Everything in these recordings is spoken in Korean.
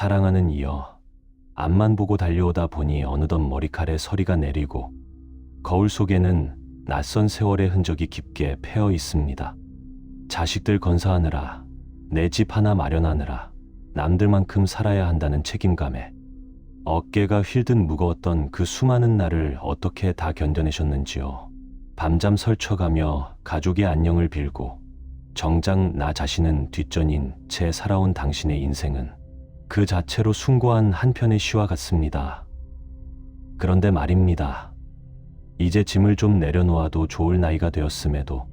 사랑하는 이여, 앞만 보고 달려오다 보니 어느덧 머리칼에 서리가 내리고 거울 속에는 낯선 세월의 흔적이 깊게 패어 있습니다. 자식들 건사하느라, 내 집 하나 마련하느라 남들만큼 살아야 한다는 책임감에 어깨가 휠듯 무거웠던 그 수많은 날을 어떻게 다 견뎌내셨는지요. 밤잠 설쳐가며 가족의 안녕을 빌고 정작 나 자신은 뒷전인 채 살아온 당신의 인생은 그 자체로 숭고한 한편의 시와 같습니다. 그런데 말입니다. 이제 짐을 좀 내려놓아도 좋을 나이가 되었음에도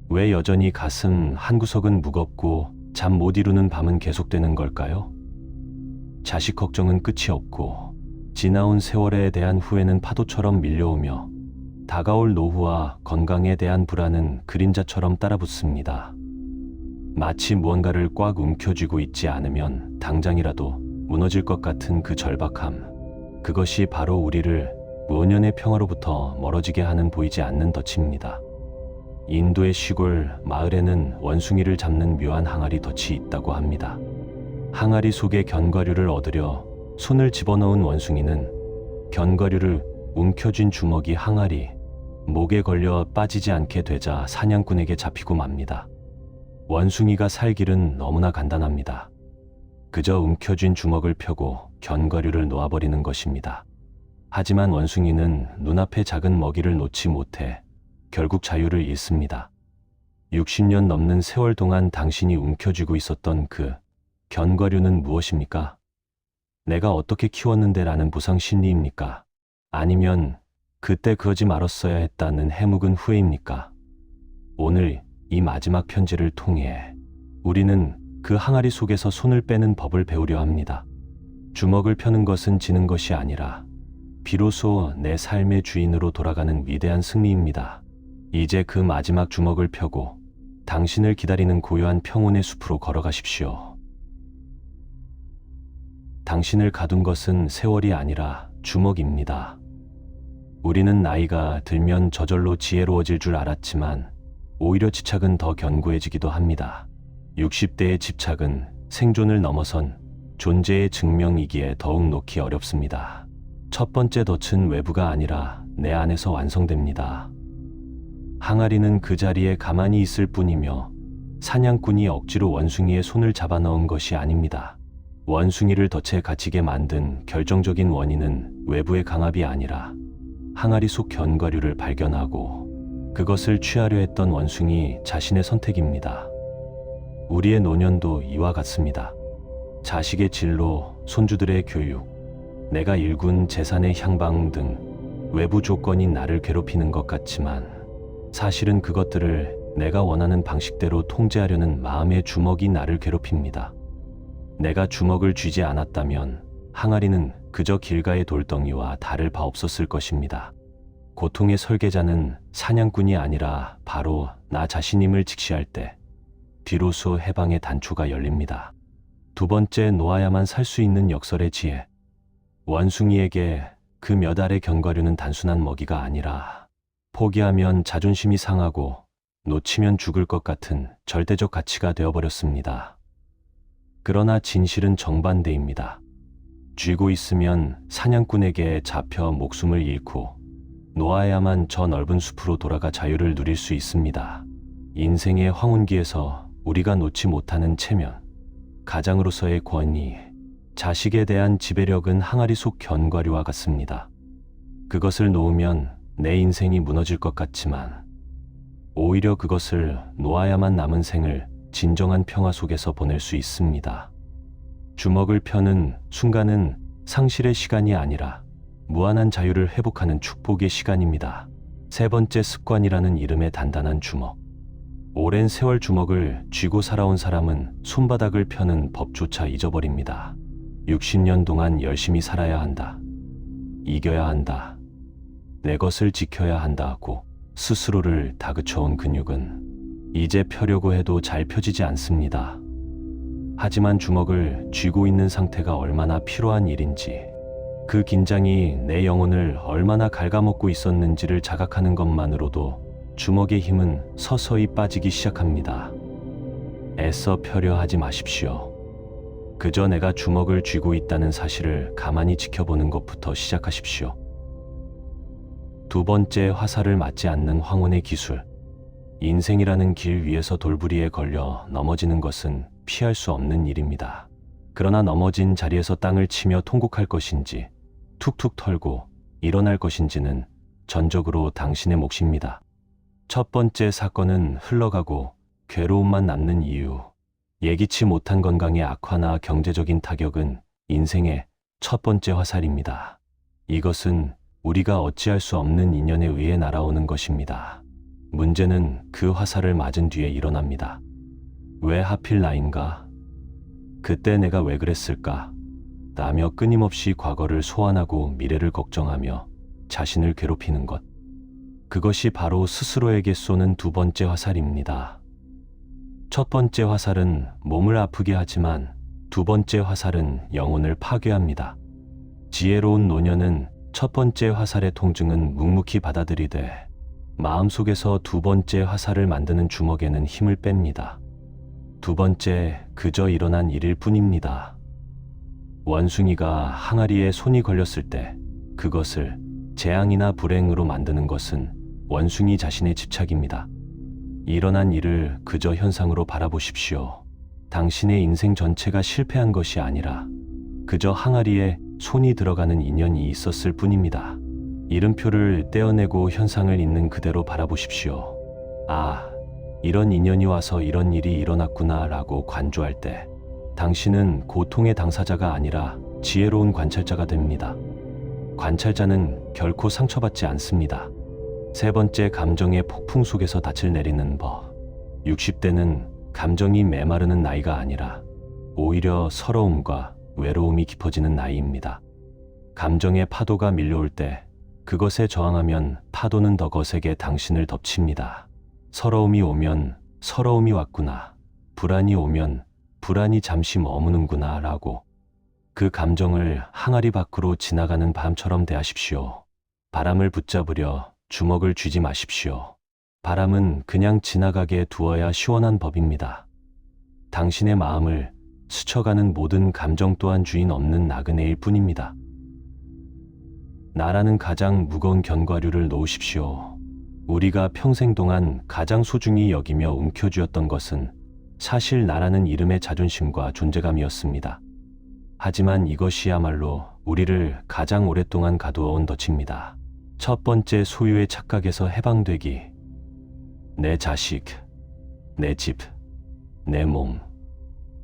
왜 여전히 가슴 한구석은 무겁고 잠 못 이루는 밤은 계속되는 걸까요? 자식 걱정은 끝이 없고 지나온 세월에 대한 후회는 파도처럼 밀려오며 다가올 노후와 건강에 대한 불안은 그림자처럼 따라붙습니다. 마치 무언가를 꽉 움켜쥐고 있지 않으면 당장이라도 무너질 것 같은 그 절박함, 그것이 바로 우리를 무언년의 평화로부터 멀어지게 하는 보이지 않는 덫입니다. 인도의 시골 마을에는 원숭이를 잡는 묘한 항아리 덫이 있다고 합니다. 항아리 속에 견과류를 얻으려 손을 집어넣은 원숭이는 견과류를 움켜쥔 주먹이 항아리 목에 걸려 빠지지 않게 되자 사냥꾼에게 잡히고 맙니다. 원숭이가 살 길은 너무나 간단합니다. 그저 움켜쥔 주먹을 펴고 견과류를 놓아버리는 것입니다. 하지만 원숭이는 눈앞의 작은 먹이를 놓지 못해 결국 자유를 잃습니다. 60년 넘는 세월 동안 당신이 움켜쥐고 있었던 그 견과류는 무엇입니까? 내가 어떻게 키웠는데 라는 보상 심리입니까? 아니면 그때 그러지 말았어야 했다는 해묵은 후회입니까? 오늘 이 마지막 편지를 통해 우리는 그 항아리 속에서 손을 빼는 법을 배우려 합니다. 주먹을 펴는 것은 지는 것이 아니라 비로소 내 삶의 주인으로 돌아가는 위대한 승리입니다. 이제 그 마지막 주먹을 펴고 당신을 기다리는 고요한 평온의 숲으로 걸어가십시오. 당신을 가둔 것은 세월이 아니라 주먹입니다. 우리는 나이가 들면 저절로 지혜로워질 줄 알았지만 오히려 집착은 더 견고해지기도 합니다. 60대의 집착은 생존을 넘어선 존재의 증명이기에 더욱 놓기 어렵습니다. 첫 번째 덫은 외부가 아니라 내 안에서 완성됩니다. 항아리는 그 자리에 가만히 있을 뿐이며 사냥꾼이 억지로 원숭이의 손을 잡아 넣은 것이 아닙니다. 원숭이를 덫에 갇히게 만든 결정적인 원인은 외부의 강압이 아니라 항아리 속 견과류를 발견하고 그것을 취하려 했던 원숭이 자신의 선택입니다. 우리의 노년도 이와 같습니다. 자식의 진로, 손주들의 교육, 내가 일군 재산의 향방 등 외부 조건이 나를 괴롭히는 것 같지만 사실은 그것들을 내가 원하는 방식대로 통제하려는 마음의 주먹이 나를 괴롭힙니다. 내가 주먹을 쥐지 않았다면 항아리는 그저 길가의 돌덩이와 다를 바 없었을 것입니다. 고통의 설계자는 사냥꾼이 아니라 바로 나 자신임을 직시할 때 비로소 해방의 단초가 열립니다. 두 번째, 놓아야만 살 수 있는 역설의 지혜. 원숭이에게 그 몇 알의 견과류는 단순한 먹이가 아니라 포기하면 자존심이 상하고 놓치면 죽을 것 같은 절대적 가치가 되어버렸습니다. 그러나 진실은 정반대입니다. 쥐고 있으면 사냥꾼에게 잡혀 목숨을 잃고 놓아야만 저 넓은 숲으로 돌아가 자유를 누릴 수 있습니다. 인생의 황혼기에서 우리가 놓지 못하는 체면, 가장으로서의 권위, 자식에 대한 지배력은 항아리 속 견과류와 같습니다. 그것을 놓으면 내 인생이 무너질 것 같지만 오히려 그것을 놓아야만 남은 생을 진정한 평화 속에서 보낼 수 있습니다. 주먹을 펴는 순간은 상실의 시간이 아니라 무한한 자유를 회복하는 축복의 시간입니다. 세 번째, 습관이라는 이름의 단단한 주먹. 오랜 세월 주먹을 쥐고 살아온 사람은 손바닥을 펴는 법조차 잊어버립니다. 60년 동안 열심히 살아야 한다. 이겨야 한다. 내 것을 지켜야 한다고 스스로를 다그쳐온 근육은 이제 펴려고 해도 잘 펴지지 않습니다. 하지만 주먹을 쥐고 있는 상태가 얼마나 피로한 일인지, 그 긴장이 내 영혼을 얼마나 갉아먹고 있었는지를 자각하는 것만으로도 주먹의 힘은 서서히 빠지기 시작합니다. 애써 펴려 하지 마십시오. 그저 내가 주먹을 쥐고 있다는 사실을 가만히 지켜보는 것부터 시작하십시오. 두 번째, 화살을 맞지 않는 황혼의 기술. 인생이라는 길 위에서 돌부리에 걸려 넘어지는 것은 피할 수 없는 일입니다. 그러나 넘어진 자리에서 땅을 치며 통곡할 것인지 툭툭 털고 일어날 것인지는 전적으로 당신의 몫입니다. 첫 번째 사건은 흘러가고 괴로움만 남는 이유. 예기치 못한 건강의 악화나 경제적인 타격은 인생의 첫 번째 화살입니다. 이것은 우리가 어찌할 수 없는 인연에 의해 날아오는 것입니다. 문제는 그 화살을 맞은 뒤에 일어납니다. 왜 하필 나인가? 그때 내가 왜 그랬을까? 라며 끊임없이 과거를 소환하고 미래를 걱정하며 자신을 괴롭히는 것. 그것이 바로 스스로에게 쏘는 두 번째 화살입니다. 첫 번째 화살은 몸을 아프게 하지만 두 번째 화살은 영혼을 파괴합니다. 지혜로운 노년은 첫 번째 화살의 통증은 묵묵히 받아들이되 마음속에서 두 번째 화살을 만드는 주먹에는 힘을 뺍니다. 두 번째, 그저 일어난 일일 뿐입니다. 원숭이가 항아리에 손이 걸렸을 때 그것을 재앙이나 불행으로 만드는 것은 원숭이 자신의 집착입니다. 일어난 일을 그저 현상으로 바라보십시오. 당신의 인생 전체가 실패한 것이 아니라 그저 항아리에 손이 들어가는 인연이 있었을 뿐입니다. 이름표를 떼어내고 현상을 있는 그대로 바라보십시오. 아, 이런 인연이 와서 이런 일이 일어났구나 라고 관조할 때 당신은 고통의 당사자가 아니라 지혜로운 관찰자가 됩니다. 관찰자는 결코 상처받지 않습니다. 세 번째, 감정의 폭풍 속에서 닻을 내리는 법. 60대는 감정이 메마르는 나이가 아니라 오히려 서러움과 외로움이 깊어지는 나이입니다. 감정의 파도가 밀려올 때 그것에 저항하면 파도는 더 거세게 당신을 덮칩니다. 서러움이 오면 서러움이 왔구나, 불안이 오면 불안이 잠시 머무는구나 라고 그 감정을 항아리 밖으로 지나가는 바람처럼 대하십시오. 바람을 붙잡으려 주먹을 쥐지 마십시오. 바람은 그냥 지나가게 두어야 시원한 법입니다. 당신의 마음을 스쳐가는 모든 감정 또한 주인 없는 나그네일 뿐입니다. 나라는 가장 무거운 견과류를 놓으십시오. 우리가 평생 동안 가장 소중히 여기며 움켜쥐었던 것은 사실 나라는 이름의 자존심과 존재감이었습니다. 하지만 이것이야말로 우리를 가장 오랫동안 가두어온 덫입니다. 첫 번째, 소유의 착각에서 해방되기. 내 자식, 내 집, 내 몸,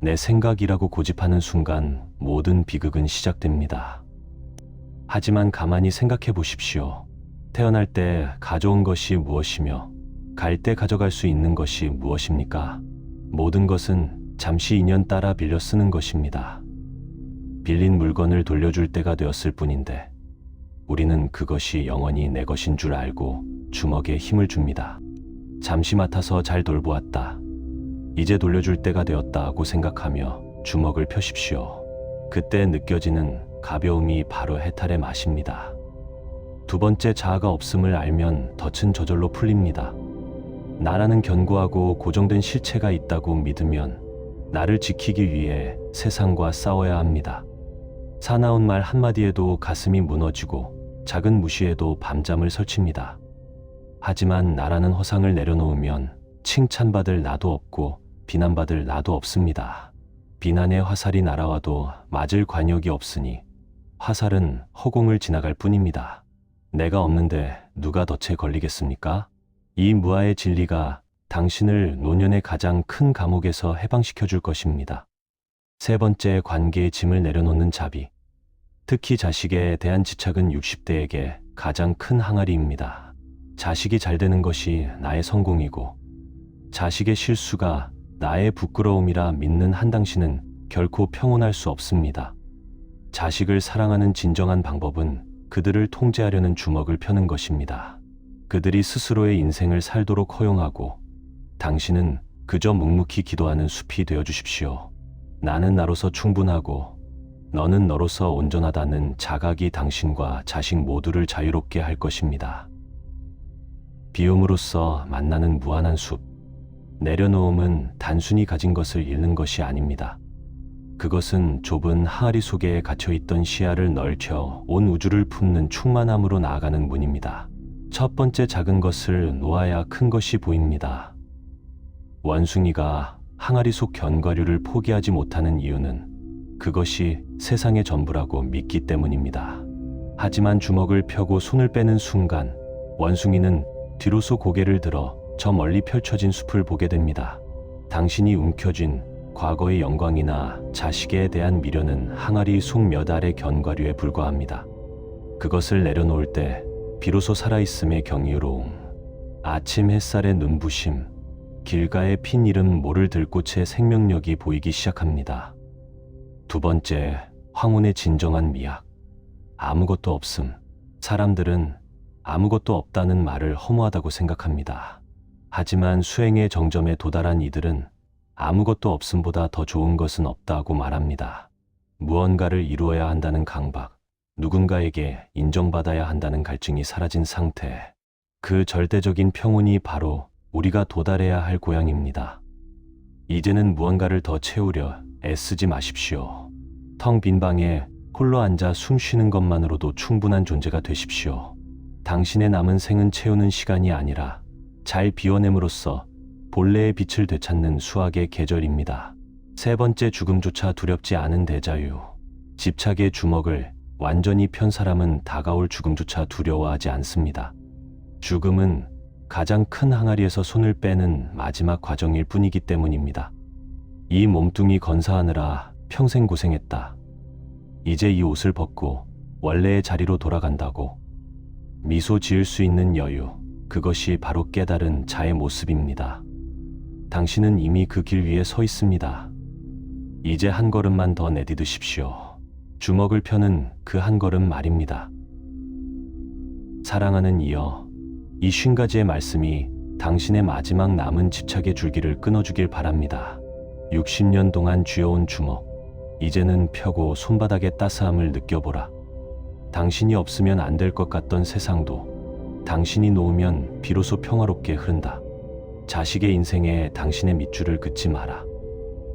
내 생각이라고 고집하는 순간 모든 비극은 시작됩니다. 하지만 가만히 생각해 보십시오. 태어날 때 가져온 것이 무엇이며 갈 때 가져갈 수 있는 것이 무엇입니까? 모든 것은 잠시 인연 따라 빌려 쓰는 것입니다. 빌린 물건을 돌려줄 때가 되었을 뿐인데 우리는 그것이 영원히 내 것인 줄 알고 주먹에 힘을 줍니다. 잠시 맡아서 잘 돌보았다, 이제 돌려줄 때가 되었다고 생각하며 주먹을 펴십시오. 그때 느껴지는 가벼움이 바로 해탈의 맛입니다. 두 번째, 자아가 없음을 알면 덫은 저절로 풀립니다. 나라는 견고하고 고정된 실체가 있다고 믿으면 나를 지키기 위해 세상과 싸워야 합니다. 사나운 말 한마디에도 가슴이 무너지고 작은 무시에도 밤잠을 설칩니다. 하지만 나라는 허상을 내려놓으면 칭찬받을 나도 없고 비난받을 나도 없습니다. 비난의 화살이 날아와도 맞을 관역이 없으니 화살은 허공을 지나갈 뿐입니다. 내가 없는데 누가 덫에 걸리겠습니까? 이 무아의 진리가 당신을 노년의 가장 큰 감옥에서 해방시켜 줄 것입니다. 세 번째, 관계의 짐을 내려놓는 자비. 특히 자식에 대한 집착은 60대에게 가장 큰 항아리입니다. 자식이 잘 되는 것이 나의 성공이고 자식의 실수가 나의 부끄러움이라 믿는 한 당신은 결코 평온할 수 없습니다. 자식을 사랑하는 진정한 방법은 그들을 통제하려는 주먹을 펴는 것입니다. 그들이 스스로의 인생을 살도록 허용하고 당신은 그저 묵묵히 기도하는 숲이 되어주십시오. 나는 나로서 충분하고 너는 너로서 온전하다는 자각이 당신과 자식 모두를 자유롭게 할 것입니다. 비움으로써 만나는 무한한 숲. 내려놓음은 단순히 가진 것을 잃는 것이 아닙니다. 그것은 좁은 항아리 속에 갇혀있던 시야를 넓혀 온 우주를 품는 충만함으로 나아가는 문입니다. 첫 번째 작은 것을 놓아야 큰 것이 보입니다. 원숭이가 항아리 속 견과류를 포기하지 못하는 이유는 그것이 세상의 전부라고 믿기 때문입니다. 하지만 주먹을 펴고 손을 빼는 순간 원숭이는 뒤로서 고개를 들어 저 멀리 펼쳐진 숲을 보게 됩니다. 당신이 움켜쥔 과거의 영광이나 자식에 대한 미련은 항아리 속 몇 알의 견과류에 불과합니다. 그것을 내려놓을 때 비로소 살아있음의 경이로움, 아침 햇살의 눈부심, 길가에 핀 이름 모를 들꽃의 생명력이 보이기 시작합니다. 두 번째, 황혼의 진정한 미학. 아무것도 없음. 사람들은 아무것도 없다는 말을 허무하다고 생각합니다. 하지만 수행의 정점에 도달한 이들은 아무것도 없음보다 더 좋은 것은 없다고 말합니다. 무언가를 이루어야 한다는 강박, 누군가에게 인정받아야 한다는 갈증이 사라진 상태, 그 절대적인 평온이 바로 우리가 도달해야 할 고향입니다. 이제는 무언가를 더 채우려 애쓰지 마십시오. 텅 빈 방에 홀로 앉아 숨 쉬는 것만으로도 충분한 존재가 되십시오. 당신의 남은 생은 채우는 시간이 아니라 잘 비워냄으로써 본래의 빛을 되찾는 수학의 계절입니다. 세 번째, 죽음조차 두렵지 않은 대자유. 집착의 주먹을 완전히 편 사람은 다가올 죽음조차 두려워하지 않습니다. 죽음은 가장 큰 항아리에서 손을 빼는 마지막 과정일 뿐이기 때문입니다. 이 몸뚱이 건사하느라 평생 고생했다. 이제 이 옷을 벗고 원래의 자리로 돌아간다고. 미소 지을 수 있는 여유, 그것이 바로 깨달은 자의 모습입니다. 당신은 이미 그 길 위에 서 있습니다. 이제 한 걸음만 더 내디드십시오. 주먹을 펴는 그 한 걸음 말입니다. 사랑하는 이여, 이 50가지의 말씀이 당신의 마지막 남은 집착의 줄기를 끊어주길 바랍니다. 60년 동안 쥐어온 주먹, 이제는 펴고 손바닥의 따스함을 느껴보라. 당신이 없으면 안 될 것 같던 세상도 당신이 놓으면 비로소 평화롭게 흐른다. 자식의 인생에 당신의 밑줄을 긋지 마라.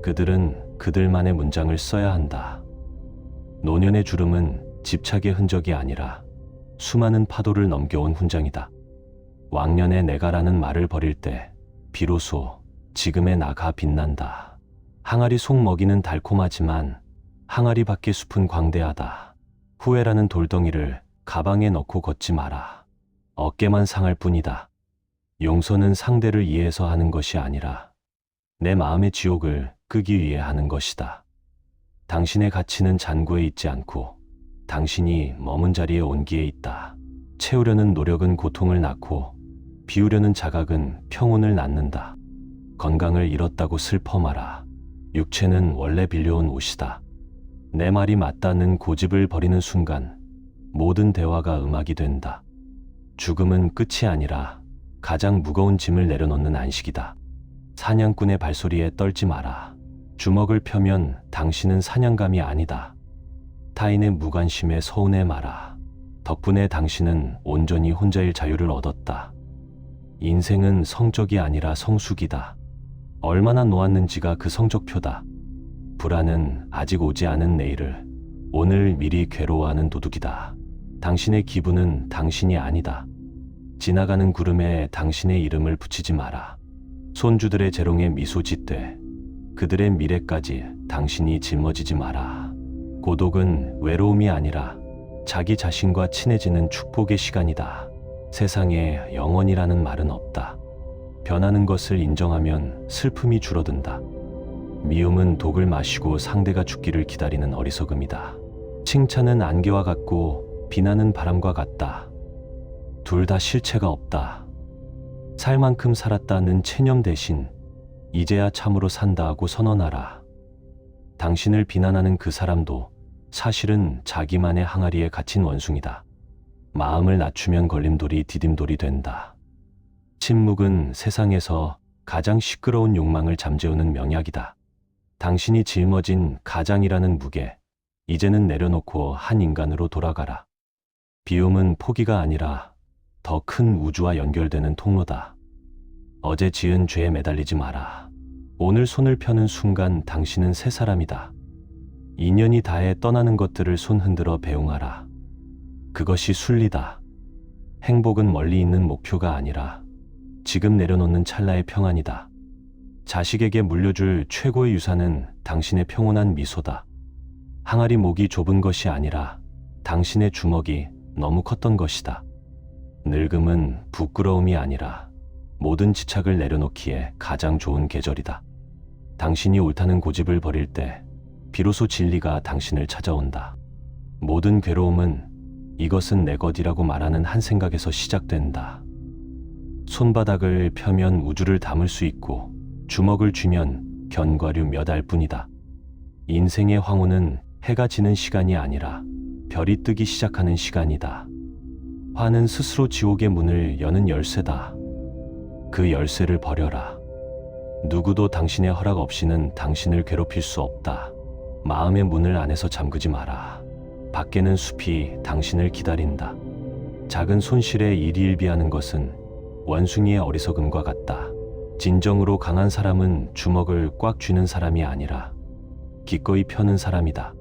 그들은 그들만의 문장을 써야 한다. 노년의 주름은 집착의 흔적이 아니라 수많은 파도를 넘겨온 훈장이다. 왕년의 내가라는 말을 버릴 때 비로소 지금의 나가 빛난다. 항아리 속 먹이는 달콤하지만 항아리 밖의 숲은 광대하다. 후회라는 돌덩이를 가방에 넣고 걷지 마라. 어깨만 상할 뿐이다. 용서는 상대를 이해해서 하는 것이 아니라 내 마음의 지옥을 끄기 위해 하는 것이다. 당신의 가치는 잔고에 있지 않고 당신이 머문 자리에 온기에 있다. 채우려는 노력은 고통을 낳고 비우려는 자각은 평온을 낳는다. 건강을 잃었다고 슬퍼 마라. 육체는 원래 빌려온 옷이다. 내 말이 맞다는 고집을 버리는 순간 모든 대화가 음악이 된다. 죽음은 끝이 아니라 가장 무거운 짐을 내려놓는 안식이다. 사냥꾼의 발소리에 떨지 마라. 주먹을 펴면 당신은 사냥감이 아니다. 타인의 무관심에 서운해 마라. 덕분에 당신은 온전히 혼자일 자유를 얻었다. 인생은 성적이 아니라 성숙이다. 얼마나 놓았는지가 그 성적표다. 불안은 아직 오지 않은 내일을 오늘 미리 괴로워하는 도둑이다. 당신의 기분은 당신이 아니다. 지나가는 구름에 당신의 이름을 붙이지 마라. 손주들의 재롱에 미소 짓되 그들의 미래까지 당신이 짊어지지 마라. 고독은 외로움이 아니라 자기 자신과 친해지는 축복의 시간이다. 세상에 영원이라는 말은 없다. 변하는 것을 인정하면 슬픔이 줄어든다. 미움은 독을 마시고 상대가 죽기를 기다리는 어리석음이다. 칭찬은 안개와 같고 비난은 바람과 같다. 둘 다 실체가 없다. 살 만큼 살았다는 체념 대신 이제야 참으로 산다 하고 선언하라. 당신을 비난하는 그 사람도 사실은 자기만의 항아리에 갇힌 원숭이다. 마음을 낮추면 걸림돌이 디딤돌이 된다. 침묵은 세상에서 가장 시끄러운 욕망을 잠재우는 명약이다. 당신이 짊어진 가장이라는 무게, 이제는 내려놓고 한 인간으로 돌아가라. 비움은 포기가 아니라 더 큰 우주와 연결되는 통로다. 어제 지은 죄에 매달리지 마라. 오늘 손을 펴는 순간 당신은 새 사람이다. 인연이 다해 떠나는 것들을 손 흔들어 배웅하라. 그것이 순리다. 행복은 멀리 있는 목표가 아니라 지금 내려놓는 찰나의 평안이다. 자식에게 물려줄 최고의 유산은 당신의 평온한 미소다. 항아리 목이 좁은 것이 아니라 당신의 주먹이 너무 컸던 것이다. 늙음은 부끄러움이 아니라 모든 집착을 내려놓기에 가장 좋은 계절이다. 당신이 옳다는 고집을 버릴 때 비로소 진리가 당신을 찾아온다. 모든 괴로움은 이것은 내 것이라고 말하는 한 생각에서 시작된다. 손바닥을 펴면 우주를 담을 수 있고 주먹을 쥐면 견과류 몇 알 뿐이다. 인생의 황혼은 해가 지는 시간이 아니라 별이 뜨기 시작하는 시간이다. 화는 스스로 지옥의 문을 여는 열쇠다. 그 열쇠를 버려라. 누구도 당신의 허락 없이는 당신을 괴롭힐 수 없다. 마음의 문을 안에서 잠그지 마라. 밖에는 숲이 당신을 기다린다. 작은 손실에 일희일비하는 것은 원숭이의 어리석음과 같다. 진정으로 강한 사람은 주먹을 꽉 쥐는 사람이 아니라 기꺼이 펴는 사람이다.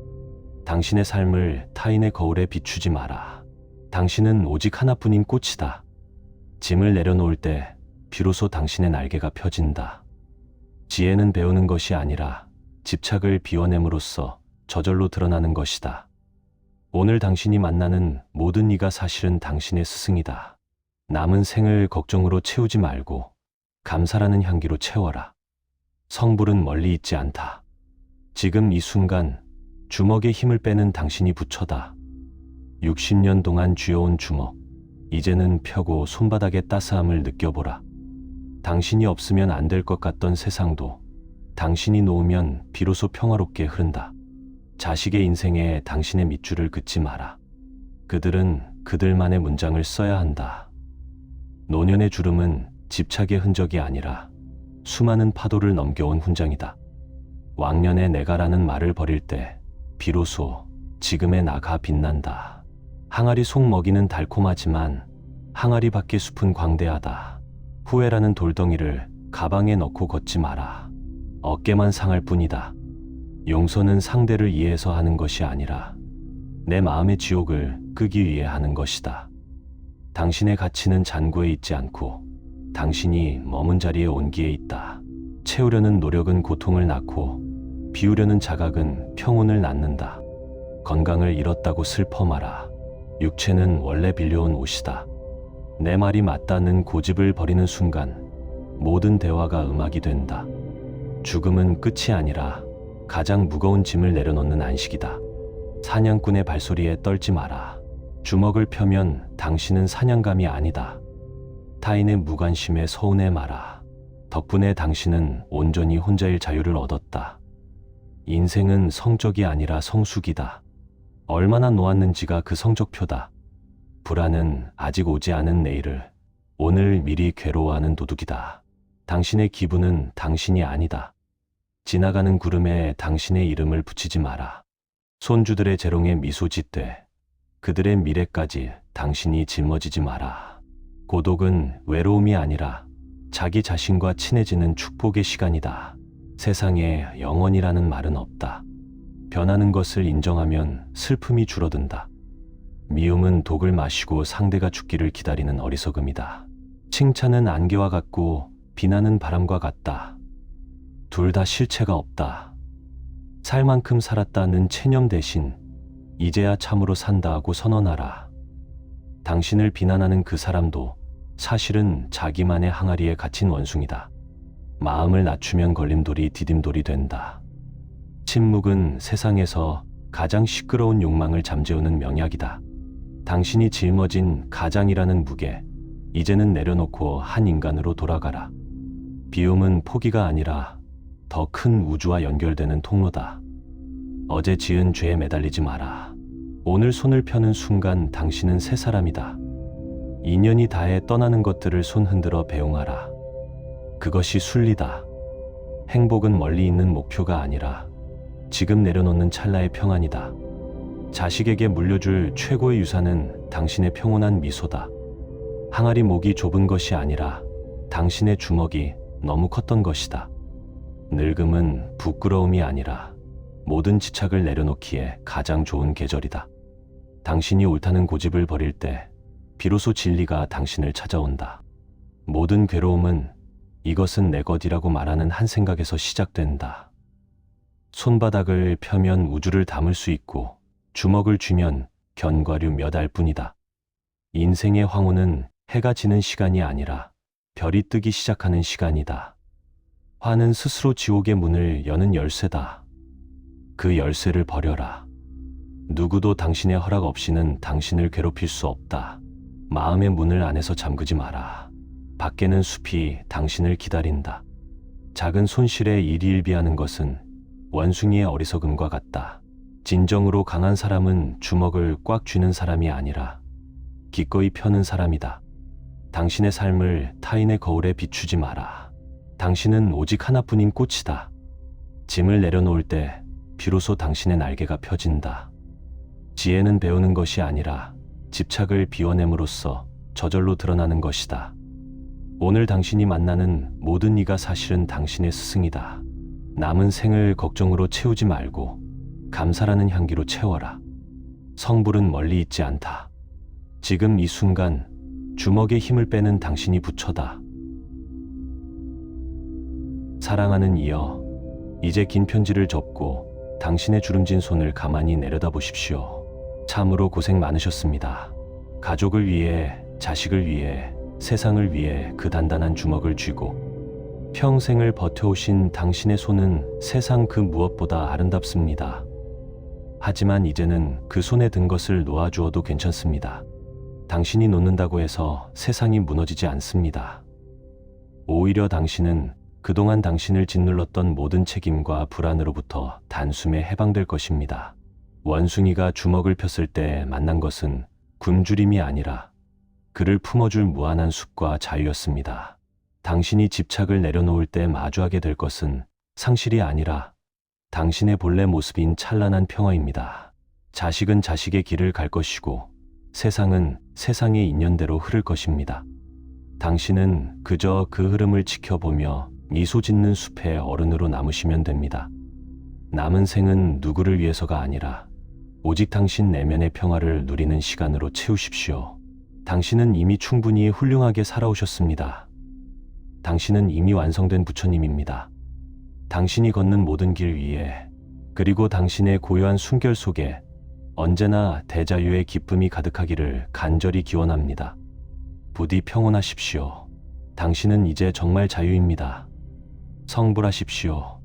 당신의 삶을 타인의 거울에 비추지 마라. 당신은 오직 하나뿐인 꽃이다. 짐을 내려놓을 때 비로소 당신의 날개가 펴진다. 지혜는 배우는 것이 아니라 집착을 비워냄으로써 저절로 드러나는 것이다. 오늘 당신이 만나는 모든 이가 사실은 당신의 스승이다. 남은 생을 걱정으로 채우지 말고 감사라는 향기로 채워라. 성불은 멀리 있지 않다. 지금 이 순간 주먹에 힘을 빼는 당신이 부처다. 60년 동안 쥐어온 주먹, 이제는 펴고 손바닥의 따스함을 느껴보라. 당신이 없으면 안 될 것 같던 세상도 당신이 놓으면 비로소 평화롭게 흐른다. 자식의 인생에 당신의 밑줄을 긋지 마라. 그들은 그들만의 문장을 써야 한다. 노년의 주름은 집착의 흔적이 아니라 수많은 파도를 넘겨온 훈장이다. 왕년의 내가라는 말을 버릴 때 비로소 지금의 나가 빛난다. 항아리 속 먹이는 달콤하지만 항아리 밖의 숲은 광대하다. 후회라는 돌덩이를 가방에 넣고 걷지 마라. 어깨만 상할 뿐이다. 용서는 상대를 이해해서 하는 것이 아니라 내 마음의 지옥을 끄기 위해 하는 것이다. 당신의 가치는 잔고에 있지 않고 당신이 머문 자리에 온기에 있다. 채우려는 노력은 고통을 낳고 비우려는 자각은 평온을 낳는다. 건강을 잃었다고 슬퍼 마라. 육체는 원래 빌려온 옷이다. 내 말이 맞다는 고집을 버리는 순간 모든 대화가 음악이 된다. 죽음은 끝이 아니라 가장 무거운 짐을 내려놓는 안식이다. 사냥꾼의 발소리에 떨지 마라. 주먹을 펴면 당신은 사냥감이 아니다. 타인의 무관심에 서운해 마라. 덕분에 당신은 온전히 혼자일 자유를 얻었다. 인생은 성적이 아니라 성숙이다. 얼마나 놓았는지가 그 성적표다. 불안은 아직 오지 않은 내일을 오늘 미리 괴로워하는 도둑이다. 당신의 기분은 당신이 아니다. 지나가는 구름에 당신의 이름을 붙이지 마라. 손주들의 재롱에 미소 짓되 그들의 미래까지 당신이 짊어지지 마라. 고독은 외로움이 아니라 자기 자신과 친해지는 축복의 시간이다. 세상에 영원이라는 말은 없다. 변하는 것을 인정하면 슬픔이 줄어든다. 미움은 독을 마시고 상대가 죽기를 기다리는 어리석음이다. 칭찬은 안개와 같고 비난은 바람과 같다. 둘 다 실체가 없다. 살 만큼 살았다는 체념 대신 이제야 참으로 산다 하고 선언하라. 당신을 비난하는 그 사람도 사실은 자기만의 항아리에 갇힌 원숭이다. 마음을 낮추면 걸림돌이 디딤돌이 된다. 침묵은 세상에서 가장 시끄러운 욕망을 잠재우는 명약이다. 당신이 짊어진 가장이라는 무게, 이제는 내려놓고 한 인간으로 돌아가라. 비움은 포기가 아니라 더 큰 우주와 연결되는 통로다. 어제 지은 죄에 매달리지 마라. 오늘 손을 펴는 순간 당신은 새 사람이다. 인연이 다해 떠나는 것들을 손 흔들어 배웅하라. 그것이 순리다. 행복은 멀리 있는 목표가 아니라 지금 내려놓는 찰나의 평안이다. 자식에게 물려줄 최고의 유산은 당신의 평온한 미소다. 항아리 목이 좁은 것이 아니라 당신의 주먹이 너무 컸던 것이다. 늙음은 부끄러움이 아니라 모든 지착을 내려놓기에 가장 좋은 계절이다. 당신이 옳다는 고집을 버릴 때 비로소 진리가 당신을 찾아온다. 모든 괴로움은 이것은 내 것이라고 말하는 한 생각에서 시작된다. 손바닥을 펴면 우주를 담을 수 있고 주먹을 쥐면 견과류 몇 알 뿐이다. 인생의 황혼은 해가 지는 시간이 아니라 별이 뜨기 시작하는 시간이다. 화는 스스로 지옥의 문을 여는 열쇠다. 그 열쇠를 버려라. 누구도 당신의 허락 없이는 당신을 괴롭힐 수 없다. 마음의 문을 안에서 잠그지 마라. 밖에는 숲이 당신을 기다린다. 작은 손실에 일희일비하는 것은 원숭이의 어리석음과 같다. 진정으로 강한 사람은 주먹을 꽉 쥐는 사람이 아니라 기꺼이 펴는 사람이다. 당신의 삶을 타인의 거울에 비추지 마라. 당신은 오직 하나뿐인 꽃이다. 짐을 내려놓을 때 비로소 당신의 날개가 펴진다. 지혜는 배우는 것이 아니라 집착을 비워냄으로써 저절로 드러나는 것이다. 오늘 당신이 만나는 모든 이가 사실은 당신의 스승이다. 남은 생을 걱정으로 채우지 말고 감사라는 향기로 채워라. 성불은 멀리 있지 않다. 지금 이 순간 주먹에 힘을 빼는 당신이 부처다. 사랑하는 이여, 이제 긴 편지를 접고 당신의 주름진 손을 가만히 내려다보십시오. 참으로 고생 많으셨습니다. 가족을 위해, 자식을 위해, 세상을 위해 그 단단한 주먹을 쥐고 평생을 버텨오신 당신의 손은 세상 그 무엇보다 아름답습니다. 하지만 이제는 그 손에 든 것을 놓아주어도 괜찮습니다. 당신이 놓는다고 해서 세상이 무너지지 않습니다. 오히려 당신은 그동안 당신을 짓눌렀던 모든 책임과 불안으로부터 단숨에 해방될 것입니다. 원숭이가 주먹을 폈을 때 만난 것은 굶주림이 아니라 그를 품어줄 무한한 숲과 자유였습니다. 당신이 집착을 내려놓을 때 마주하게 될 것은 상실이 아니라 당신의 본래 모습인 찬란한 평화입니다. 자식은 자식의 길을 갈 것이고 세상은 세상의 인연대로 흐를 것입니다. 당신은 그저 그 흐름을 지켜보며 미소 짓는 숲의 어른으로 남으시면 됩니다. 남은 생은 누구를 위해서가 아니라 오직 당신 내면의 평화를 누리는 시간으로 채우십시오. 당신은 이미 충분히 훌륭하게 살아오셨습니다. 당신은 이미 완성된 부처님입니다. 당신이 걷는 모든 길 위에, 그리고 당신의 고요한 숨결 속에 언제나 대자유의 기쁨이 가득하기를 간절히 기원합니다. 부디 평온하십시오. 당신은 이제 정말 자유입니다. 성불하십시오.